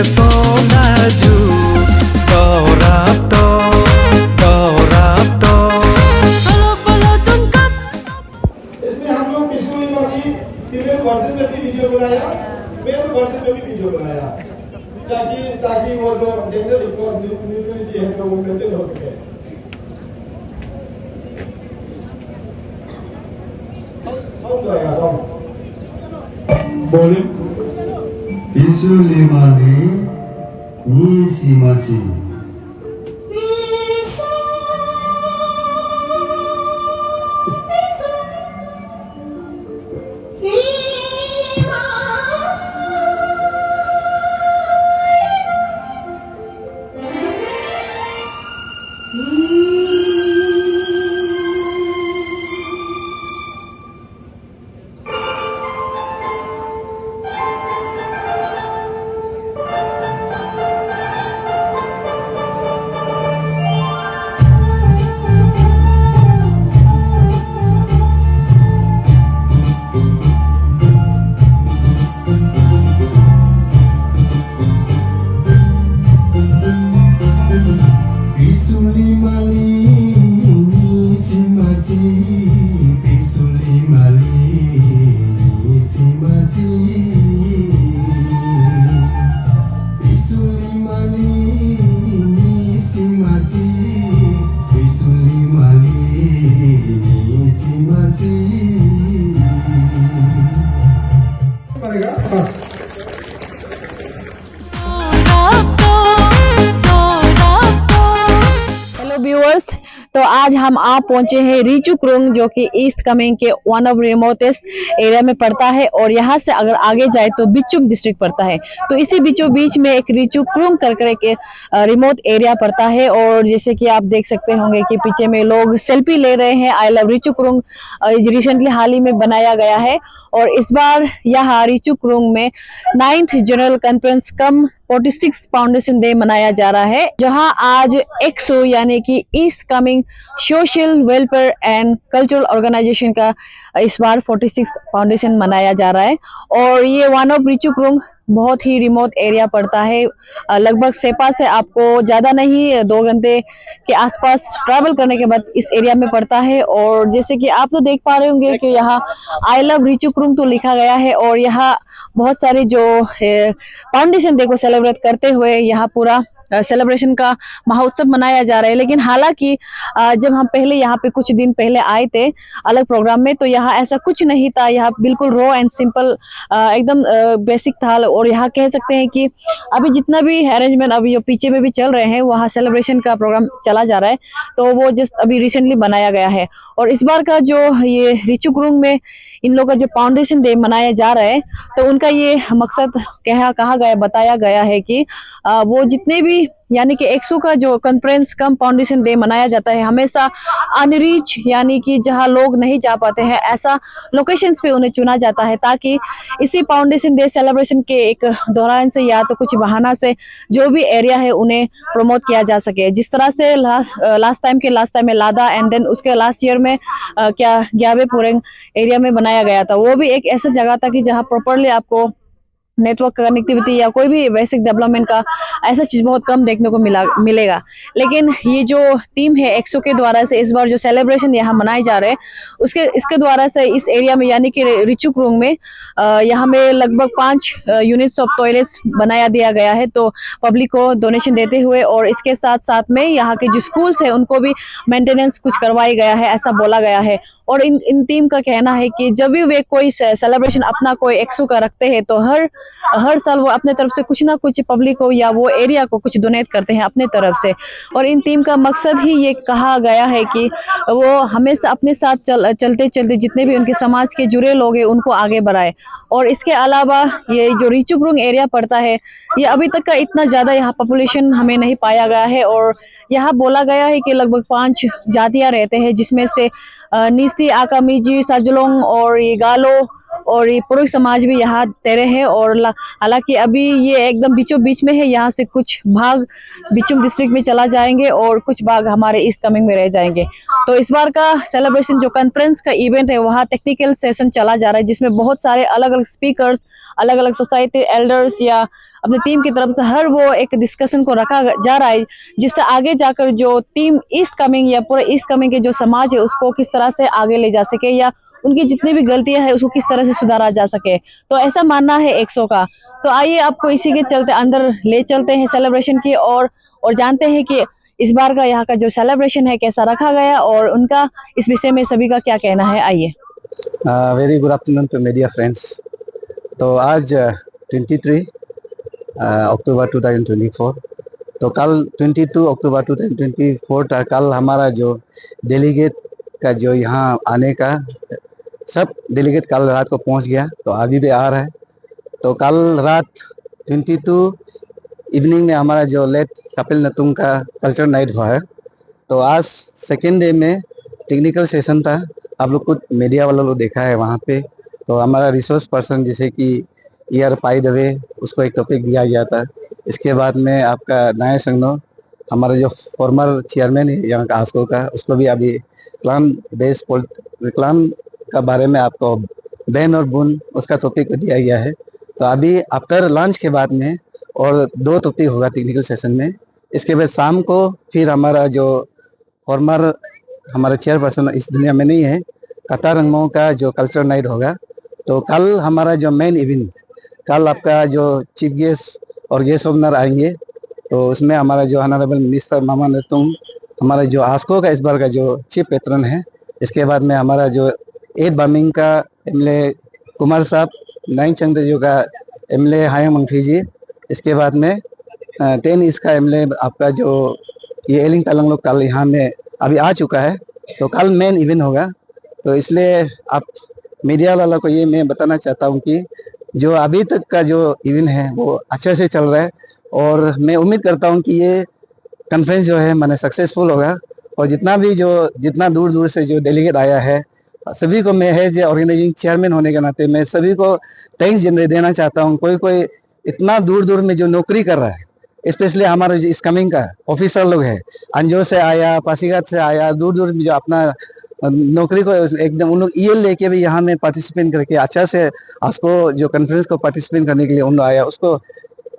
sonaju dorapto dorapto बोलो तुम कब इसमें हम लोग पिछली वाली फीमेल वर्जन में भी वीडियो बनाया, मेल वर्जन में भी वीडियो बनाया, ताकि वो जो जेंडर इक्वालिटी है तो वो मेंटेन हो सके। बोले 비술리마니 니시마시 हेलो व्यूअर्स, तो आज हम आप पहुंचे हैं रिचुक्रुंग, जो कि ईस्ट कामेंग के वन ऑफ रिमोटेस्ट एरिया में पड़ता है। और यहाँ से अगर आगे जाए तो बिचुम डिस्ट्रिक्ट पड़ता है। तो इसी बीचों बीच में एक रिचुक्रुंग करके एक रिमोट एरिया पड़ता है। और जैसे कि आप देख सकते होंगे कि पीछे में लोग सेल्फी ले रहे हैं। आई लव रिचुक्रुंग रिसेंटली हाल ही में बनाया गया है। और इस बार यहाँ रिचुक्रुंग में 9th general conference cum 46 foundation day मनाया जा रहा है, जहां आज एक्सो यानी कि east Kameng social welfare and cultural organisation का इस बार 46 फाउंडेशन मनाया जा रहा है। और ये वन ऑफ रिचुक्रुंग बहुत ही रिमोट एरिया पड़ता है। लगभग सेपा से आपको ज्यादा नहीं 2 घंटे के आसपास ट्रैवल करने के बाद इस एरिया में पड़ता है। और जैसे कि आप तो देख पा रहे होंगे कि यहाँ आई लव रिचुक्रुंग तो लिखा गया है। और यहाँ बहुत सारे जो फाउंडेशन डे को सेलिब्रेट करते हुए यहाँ पूरा सेलिब्रेशन का महोत्सव मनाया जा रहा है। लेकिन हालांकि जब हम पहले यहाँ पे कुछ दिन पहले आए थे अलग प्रोग्राम में, तो यहाँ ऐसा कुछ नहीं था। यहाँ बिल्कुल रॉ एंड सिंपल एकदम बेसिक था। और यहाँ कह सकते हैं कि अभी जितना भी अरेंजमेंट अभी जो पीछे में भी चल रहे हैं, वहाँ सेलिब्रेशन का प्रोग्राम चला जा रहा है। तो वो जस्ट अभी रिसेंटली बनाया गया है। और इस बार का जो ये रिचुक्रुंग में इन लोगों का जो फाउंडेशन डे मनाया जा रहा है, तो उनका ये मकसद कहा गया बताया गया है कि वो जितने भी यानी कि 100 का जो कॉन्फ्रेंस कम फाउंडेशन डे मनाया जाता है, हमेशा अनरीच यानी कि जहां लोग नहीं जा पाते हैं ऐसा लोकेशंस पे उन्हें चुना जाता है, ताकि इसी फाउंडेशन डे सेलिब्रेशन के एक दौरान से या तो कुछ बहाना से जो भी एरिया है उन्हें प्रमोट किया जा सके। जिस तरह से लास्ट टाइम में लादा एंड देन उसके लास्ट ईयर में क्या ग्याबे पुरेंग एरिया में बनाया गया था। वो भी एक ऐसा जगह था कि जहाँ प्रॉपरली आपको नेटवर्क कनेक्टिविटी या कोई भी बेसिक डेवलपमेंट का ऐसा चीज बहुत कम देखने को मिलेगा। लेकिन ये जो टीम है एक्सो के द्वारा से इस बार जो सेलिब्रेशन यहाँ मनाए जा रहे हैं इसके द्वारा से इस एरिया में यानी कि रिचुक्रुंग में यहाँ में लगभग 5 यूनिट्स ऑफ टॉयलेट्स बनाया दिया गया है, तो पब्लिक को डोनेशन देते हुए। और इसके साथ साथ में यहाँ के जो स्कूल्स है उनको भी मेंटेनेंस कुछ करवाया गया है, ऐसा बोला गया है। और इन टीम का कहना है कि जब भी वे कोई सेलिब्रेशन अपना कोई एक्सो का रखते हैं, तो हर साल वो अपने तरफ से कुछ ना कुछ पब्लिक को या वो एरिया को कुछ डोनेट करते हैं अपने तरफ से। और इन टीम का मकसद ही ये कहा गया है कि वो हमेशा अपने साथ चलते चलते जितने भी उनके समाज के जुड़े लोग हैं उनको आगे बढ़ाए। और इसके अलावा ये जो रिचुक्रुंग एरिया पड़ता है, ये अभी तक का इतना ज्यादा यहाँ पॉपुलेशन हमें नहीं पाया गया है। और यहाँ बोला गया है कि लगभग 5 जातियां रहते हैं, जिसमें से नीसी, आकामीजी, साजुलोंग और ये गालो और ये पुरुष समाज भी यहाँ तेरे हैं। और हालांकि अभी ये एकदम बीचों बीच में है, यहाँ से कुछ भाग बिचुम डिस्ट्रिक्ट में चला जाएंगे और कुछ भाग हमारे ईस्ट कामेंग में रह जाएंगे। तो इस बार का सेलिब्रेशन जो कॉन्फ्रेंस का इवेंट है, वहाँ टेक्निकल सेशन चला जा रहा है, जिसमें बहुत सारे अलग अलग स्पीकर्स, अलग अलग सोसाइटी एल्डर्स या अपनी टीम की तरफ से हर वो एक डिस्कशन को रखा जा रहा है, जिससे आगे जाकर जो टीम ईस्ट कमिंग या पूरे ईस्ट कमिंग के जो समाज है उसको किस तरह से आगे ले जा सके, या उनकी जितनी भी गलतियां हैं उसको किस तरह से सुधारा जा सके। तो ऐसा मानना है एक्सो का। तो आइए आपको इसी के चलते अंदर ले चलते हैं सेलिब्रेशन की और जानते हैं कि इस बार का यहाँ का जो सेलिब्रेशन है कैसा रखा गया और उनका इस विषय में सभी का क्या कहना है। आइए। Very good afternoon to media friends. तो आज 23 अक्टूबर 2024, तो कल 22 अक्टूबर 2024 था कल हमारा जो डेलीगेट का जो यहाँ आने का सब डेलीगेट कल रात को पहुँच गया, तो अभी भी आ रहा है। तो कल रात 22 इवनिंग में हमारा जो लेट कपिल नतुंग का कल्चर नाइट हुआ है। तो आज सेकेंड डे में टेक्निकल सेशन था, आप लोग कुछ मीडिया वालों लोग देखा है वहाँ पे। तो हमारा रिसोर्स पर्सन जैसे कि ईयर पाई दवे उसको एक टॉपिक दिया गया था। इसके बाद में आपका नया संगनो हमारा जो फॉर्मर चेयरमैन है यहाँ का आस्को का, उसको भी अभी क्लान बेस्ड क्लान का बारे में आपको बैन और बुन उसका टॉपिक को दिया गया है। तो अभी आफ्टर लंच के बाद में और 2 टॉपिक होगा टेक्निकल सेशन में। इसके बाद शाम को फिर हमारा जो फॉर्मर हमारा चेयरपर्सन इस दुनिया में नहीं है कतार रंगमो का जो कल्चर नाइट होगा। तो कल हमारा जो मेन इवेंट, कल आपका जो चीफ गेस्ट और गेस्ट ऑनर आएंगे, तो उसमें हमारा जो ऑनरेबल मिनिस्टर मामा नतुंग, हमारा जो आस्को का इस बार का जो चीफ पेट्रन है। इसके बाद में हमारा जो 8 बामिंग का एमएलए कुमार साहब, 9 चंद्रजो का एमएलए हायम मंगफी। इसके बाद में 10 इसका एमएलए आपका जो ये एलिंग तलंग लोग कल यहाँ में अभी आ चुका है। तो कल मेन इवेंट होगा। तो इसलिए आप मीडिया वालों को ये मैं बताना चाहता हूँ कि जो अभी तक का जो इवेंट है वो अच्छे से चल रहा है, और मैं उम्मीद करता हूँ कि ये कॉन्फ्रेंस जो है मैंने सक्सेसफुल होगा। और जितना दूर दूर से जो डेलीगेट आया है सभी को मैं एज ऑर्गेनाइजिंग चेयरमैन होने के नाते मैं सभी को थैंक्स देना चाहता हूँ। कोई इतना दूर दूर में जो नौकरी कर रहा है, स्पेशली हमारा जो इस कमिंग का ऑफिसर लोग है, अंजो से आया, पासीघाट से आया, दूर दूर में जो अपना नौकरी को एकदम उन लोग ईएल लेके भी यहाँ में पार्टिसिपेट करके अच्छा से उसको जो कॉन्फ्रेंस को पार्टिसिपेट करने के लिए उन लोग आया, उसको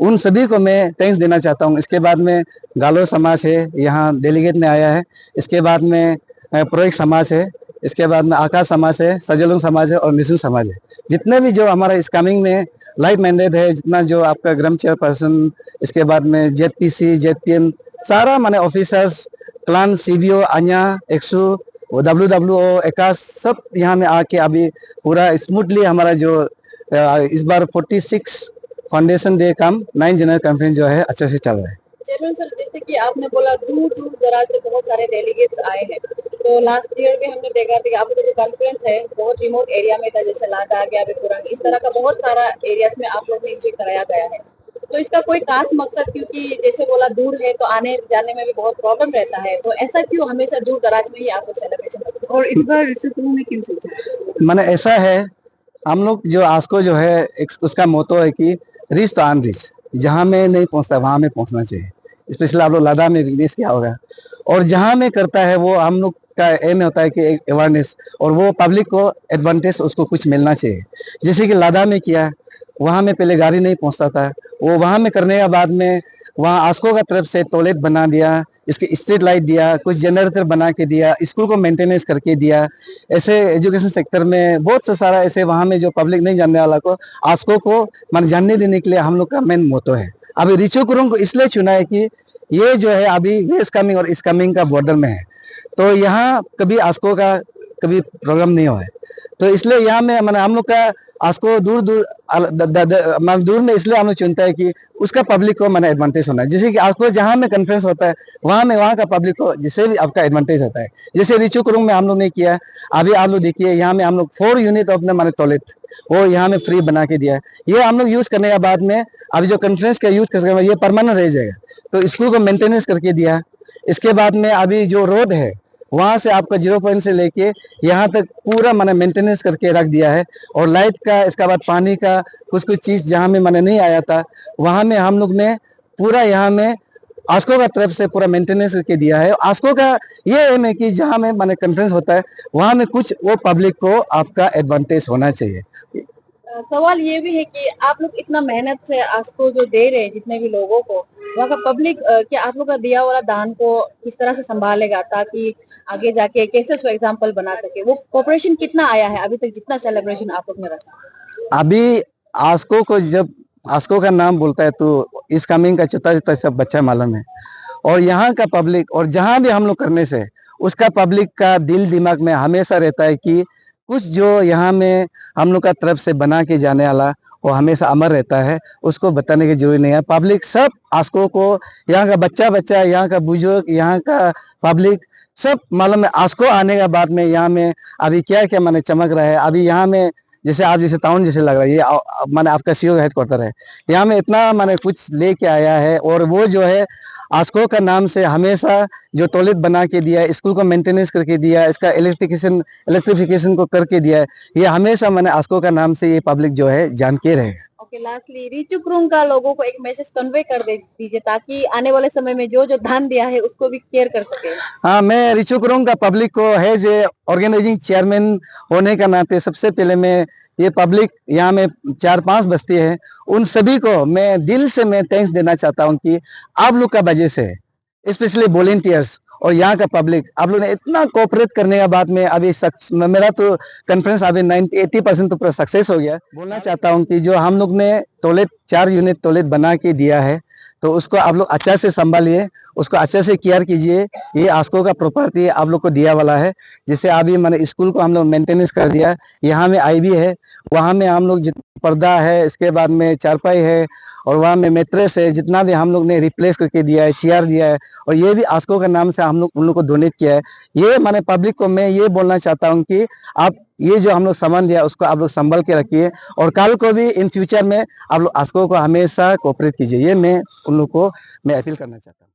उन सभी को मैं थैंक्स देना चाहता हूँ। इसके बाद में गालो समाज है यहाँ डेलीगेट में आया है। इसके बाद में प्रोइक समाज है। इसके बाद में आकाश समाज है, सजलुंग समाज है और मिसुन समाज है। जितने भी जो हमारा इस कमिंग में लाइफ मैंडेट है, जितना जो आपका ग्राम चेयरपर्सन, इसके बाद में जेडपीसी, जेडपीएम, सारा माने ऑफिसर्स, क्लान, सीबीओ, अन्या, एक्सू, WWO, एकास, सब यहाँ में आके अभी पूरा स्मूथली हमारा जो इस बार 46 फाउंडेशन डे काम 9 जनरल कॉन्फ्रेंस जो है अच्छे से चल रहा है। चेयरमैन सर, जैसे कि आपने बोला दूर दूर दराज से बहुत सारे डेलीगेट्स आए हैं। तो लास्ट ईयर भी हमने देखा था कि आपका जो कॉन्फ्रेंस है बहुत रिमोट एरिया में था, जैसे लादा गया, बेपुरंग, इस तरह का बहुत सारा एरियाज में आप लोग ने इसे कराया गया है। तो इसका कोई खास मकसद, क्योंकि जैसे बोला दूर है तो आने जाने में भी बहुत प्रॉब्लम रहता है, तो ऐसा क्यों हमेशा दूर दराज में ही आपको सेलिब्रेशन, और इस बार रिसिप्टों में क्यों सोचा? माने ऐसा है, हम लोग जो आस्को जो है उसका मोटो है कि रिच तो अनरिच, जहाँ में नहीं पहुँचता वहाँ में पहुँचना चाहिए। स्पेशली आप लोग लादा में बिजनेस किया होगा, और जहाँ में करता है वो हम लोग का एम होता है कि एक अवेयरनेस, और वो पब्लिक को एडवांटेज उसको कुछ मिलना चाहिए। जैसे कि लादा में किया, वहाँ में पहले गाड़ी नहीं पहुँचता था, वो वहाँ में करने के बाद में वहाँ आस्को का तरफ से टॉयलेट बना दिया, इसके स्ट्रीट लाइट दिया, कुछ जनरेटर बना के दिया, स्कूल को मेंटेनेंस करके दिया। ऐसे एजुकेशन सेक्टर में बहुत सा सारा ऐसे वहाँ में जो पब्लिक नहीं जानने वाला को आस्को को मान जानने देने के लिए हम लोग का मेन मोटो है। अभी रिचू कुरुंग को इसलिए चुना है कि ये जो है अभी वेस्ट कमिंग और ईस्ट कमिंग का बॉर्डर में है, तो यहाँ कभी आस्को का कभी प्रोग्राम नहीं हुआ है। तो इसलिए यहाँ में मैंने हम लोग का आस्को दूर में इसलिए हम लोग चुनता है कि उसका पब्लिक को मैंने एडवांटेज होना है। जैसे कि आस्को जहाँ में कॉन्फ्रेंस होता है वहाँ का पब्लिक को जिससे भी आपका एडवांटेज होता है। जैसे रिचू कुरुंग में हम लोग ने किया, अभी आप लोग देखिए यहाँ में हम लोग 4 यूनिट अपने मैंने टॉयलेट वो यहाँ में फ्री बना के दिया है। ये हम लोग यूज करने के बाद में अभी जो कॉन्फ्रेंस का यूज कर ये परमानेंट रह जाएगा, तो स्कूल को मेंटेनेंस करके दिया। इसके बाद में अभी जो रोड है वहाँ से आपका 0 पॉइंट से लेके यहाँ तक पूरा मैंने मेंटेनेंस करके रख दिया है, और लाइट का, इसके बाद पानी का कुछ चीज़ जहाँ में मैंने नहीं आया था वहाँ में हम लोग ने पूरा यहाँ में आस्को का तरफ से पूरा मेंटेनेंस करके दिया है। आस्को का ये एम है कि जहाँ में मैंने कॉन्फ्रेंस होता है वहाँ में कुछ वो पब्लिक को आपका एडवांटेज होना चाहिए। सवाल ये भी है कि आप लोग इतना मेहनत से आपको जो दे रहे हैं जितने भी लोगों को, वहाँ का पब्लिक क्या आप लोग का दिया वाला दान को किस तरह से संभालेगा ताकि आगे जाके कैसे उसको एग्जाम्पल बना सके? वो कॉपरेशन कितना आया है अभी तक जितना सेलिब्रेशन आप लोग ने रखा? अभी आस्को को जब आस्को का नाम बोलता है तो इस कमिंग का चौथा चौथा सब बच्चा मालूम है। और यहाँ का पब्लिक और जहाँ भी हम लोग करने से उसका पब्लिक का दिल दिमाग में हमेशा रहता है कि कुछ जो यहाँ में हम लोग का तरफ से बना के जाने वाला वो हमेशा अमर रहता है, उसको बताने की जरूरत नहीं है। पब्लिक सब आस्को को, यहाँ का बच्चा बच्चा, यहाँ का बुजुर्ग, यहाँ का पब्लिक सब मालूम है। आस्को आने के बाद में यहाँ में अभी क्या क्या माने चमक रहा है। अभी यहाँ में जैसे आप जैसे टाउन जैसे लग रहा है, ये माने आपका सीओ हेडक्वार्टर है, यहाँ में इतना माने कुछ लेके आया है। और वो जो है आस्को का नाम से हमेशा जो टॉयलेट बना के दिया है, स्कूल को मेंटेनेंस करके दिया है, इसका इलेक्ट्रिफिकेशन को करके दिया है, ये हमेशा मैंने आस्को का नाम से ये पब्लिक जो है जान के रहेगा। ओके, लास्टली रिचुक्रुंग का लोगों को एक मैसेज कन्वे कर दे दीजिए ताकि आने वाले समय में जो जो दान दिया है उसको भी केयर कर सके। हाँ, मैं रिचुक्रुंग का पब्लिक को है जो ऑर्गेनाइजिंग चेयरमैन होने का नाते सबसे पहले मैं ये पब्लिक यहाँ में 4-5 बस्ती है, उन सभी को मैं दिल से मैं थैंक्स देना चाहता हूँ कि आप लोग का वजह से, स्पेशली वॉलेंटियर्स और यहाँ का पब्लिक, आप लोग ने इतना कोऑपरेट करने के बाद में अभी मेरा तो कॉन्फ्रेंस अभी 80% तो पूरा सक्सेस हो गया। बोलना चाहता हूँ कि जो हम लोग ने टॉयलेट 4 यूनिट टॉयलेट बना के दिया है तो उसको आप लोग अच्छा से संभालिए, उसको अच्छे से केयर कीजिए। ये आस्को का प्रॉपर्टी आप लोग को दिया वाला है। जैसे अभी मैंने स्कूल को हम लोग मेंटेनेंस कर दिया, यहाँ में आईवी है, वहाँ में हम लोग जितना पर्दा है, इसके बाद में चारपाई है और वहाँ में मैट्रेस है, जितना भी हम लोग ने रिप्लेस करके दिया है, चेयर दिया है और ये भी आस्को का नाम से हम लोग उन लोग को डोनेट किया है। ये मैंने पब्लिक को मैं ये बोलना चाहता हूँ कि आप ये जो हम लोग सामान दिया उसको आप लोग संभाल के रखिए और कल को भी इन फ्यूचर में आप लोग आस्को को हमेशा कोऑपरेट कीजिए। ये मैं उन लोग को मैं अपील करना चाहता हूँ।